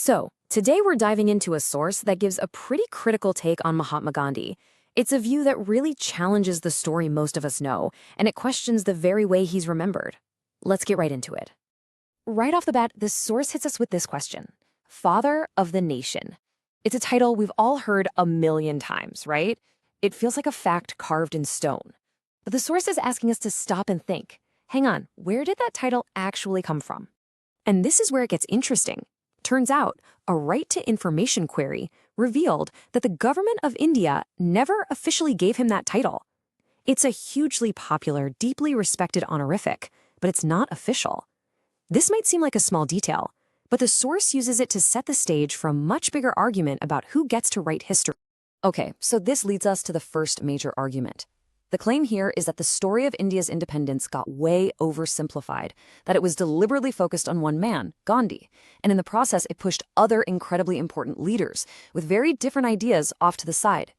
So, today we're diving into a source that gives a pretty critical take on Mahatma Gandhi. It's a view that really challenges the story most of us know, and it questions the very way he's remembered. Let's get right into it. Right off the bat, this source hits us with this question: Father of the Nation. It's a title we've all heard a million times, right? It feels like a fact carved in stone. But the source is asking us to stop and think. Hang on, where did that title actually come from? And this is where it gets interesting. Turns out, a right to information query revealed that the government of India never officially gave him that title. It's a hugely popular, deeply respected honorific, but it's not official. This might seem like a small detail, but the source uses it to set the stage for a much bigger argument about who gets to write history. Okay, so this leads us to the first major argument. The claim here is that the story of India's independence got way oversimplified, that it was deliberately focused on one man, Gandhi, and in the process it pushed other incredibly important leaders with very different ideas off to the side.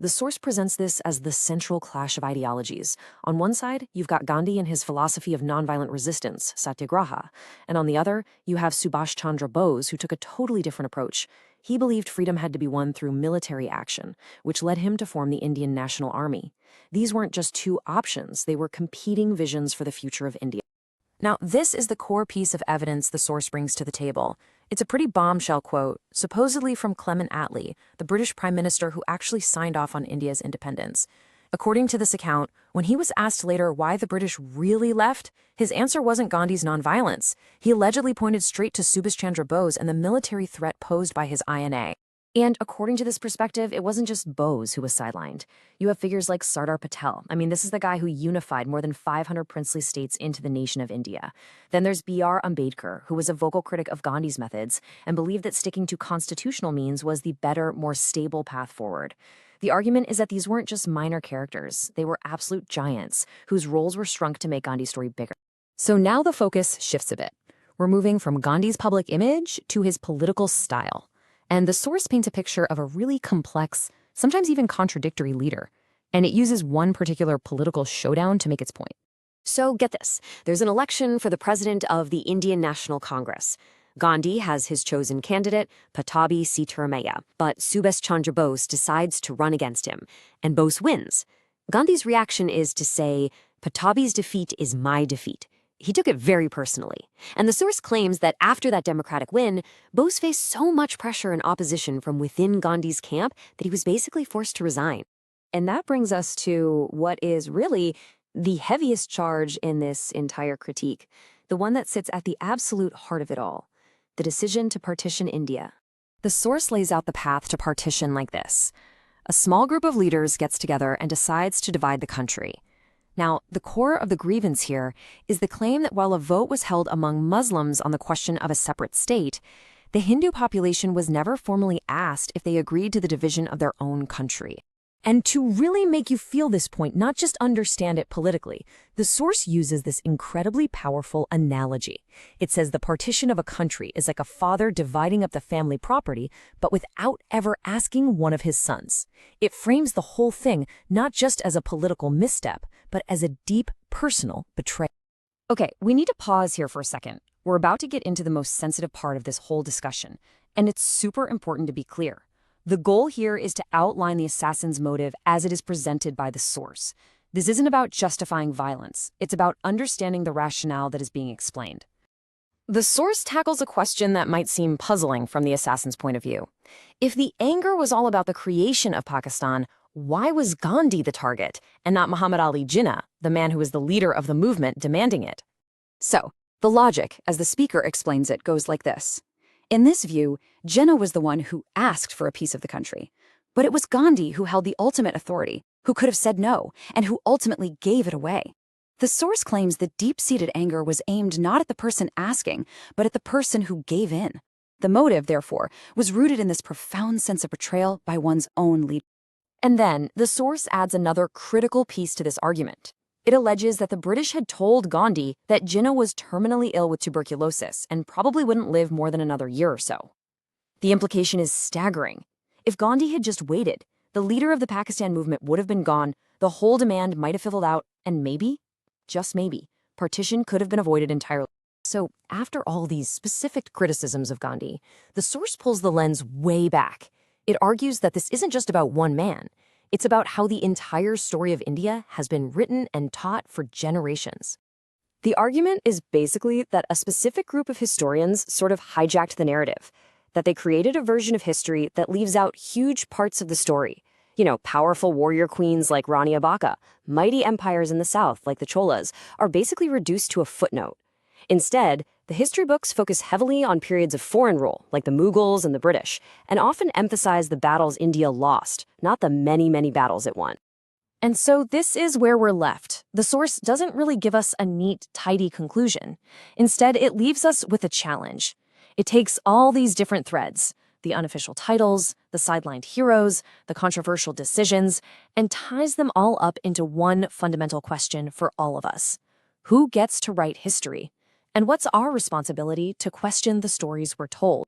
The source presents this as the central clash of ideologies. On one side, you've got Gandhi and his philosophy of nonviolent resistance, satyagraha, and on the other, you have Subhash Chandra Bose, who took a totally different approach. He believed freedom had to be won through military action, which led him to form the Indian National Army. These weren't just two options, they were competing visions for the future of India. Now, this is the core piece of evidence the source brings to the table. It's a pretty bombshell quote, supposedly from Clement Attlee, the British Prime Minister who actually signed off on India's independence. According to this account, when he was asked later why the British really left, his answer wasn't Gandhi's nonviolence. He allegedly pointed straight to Subhash Chandra Bose and the military threat posed by his INA. And according to this perspective, it wasn't just Bose who was sidelined. You have figures like Sardar Patel. This is the guy who unified more than 500 princely states into the nation of India. Then there's B.R. Ambedkar, who was a vocal critic of Gandhi's methods and believed that sticking to constitutional means was the better, more stable path forward. The argument is that these weren't just minor characters, they were absolute giants whose roles were shrunk to make Gandhi's story bigger. So now the focus shifts a bit. We're moving from Gandhi's public image to his political style. And the source paints a picture of a really complex, sometimes even contradictory leader. And it uses one particular political showdown to make its point. So get this, there's an election for the president of the Indian National Congress. Gandhi has his chosen candidate, Pattabhi Sitaramaiah, but Subhash Chandra Bose decides to run against him, and Bose wins. Gandhi's reaction is to say, Pattabhi's defeat is my defeat. He took it very personally, and the source claims that after that democratic win, Bose faced so much pressure and opposition from within Gandhi's camp that he was basically forced to resign. And that brings us to what is really the heaviest charge in this entire critique, the one that sits at the absolute heart of it all, the decision to partition India. The source lays out the path to partition like this. A small group of leaders gets together and decides to divide the country. Now, the core of the grievance here is the claim that while a vote was held among Muslims on the question of a separate state, the Hindu population was never formally asked if they agreed to the division of their own country. And to really make you feel this point, not just understand it politically, the source uses this incredibly powerful analogy. It says the partition of a country is like a father dividing up the family property, but without ever asking one of his sons. It frames the whole thing not just as a political misstep, but as a deep personal betrayal. Okay, we need to pause here for a second. We're about to get into the most sensitive part of this whole discussion, and it's super important to be clear. The goal here is to outline the assassin's motive as it is presented by the source. This isn't about justifying violence. It's about understanding the rationale that is being explained. The source tackles a question that might seem puzzling from the assassin's point of view. If the anger was all about the creation of Pakistan, why was Gandhi the target and not Muhammad Ali Jinnah, the man who was the leader of the movement demanding it? So, the logic, as the speaker explains it, goes like this. In this view, Jinnah was the one who asked for a piece of the country. But it was Gandhi who held the ultimate authority, who could have said no, and who ultimately gave it away. The source claims that deep-seated anger was aimed not at the person asking, but at the person who gave in. The motive, therefore, was rooted in this profound sense of betrayal by one's own leader. And then, the source adds another critical piece to this argument. It alleges that the British had told Gandhi that Jinnah was terminally ill with tuberculosis and probably wouldn't live more than another year or so. The implication is staggering. If Gandhi had just waited, the leader of the Pakistan movement would have been gone, the whole demand might have fizzled out, and maybe, just maybe, partition could have been avoided entirely. So, after all these specific criticisms of Gandhi, the source pulls the lens way back. It argues that this isn't just about one man. It's about how the entire story of India has been written and taught for generations. The argument is basically that a specific group of historians sort of hijacked the narrative, that they created a version of history that leaves out huge parts of the story. Powerful warrior queens like Rani Abaka, mighty empires in the south like the Cholas, are basically reduced to a footnote. Instead, the history books focus heavily on periods of foreign rule, like the Mughals and the British, and often emphasize the battles India lost, not the many, many battles it won. And so this is where we're left. The source doesn't really give us a neat, tidy conclusion. Instead, it leaves us with a challenge. It takes all these different threads, the unofficial titles, the sidelined heroes, the controversial decisions, and ties them all up into one fundamental question for all of us. Who gets to write history? And what's our responsibility to question the stories we're told?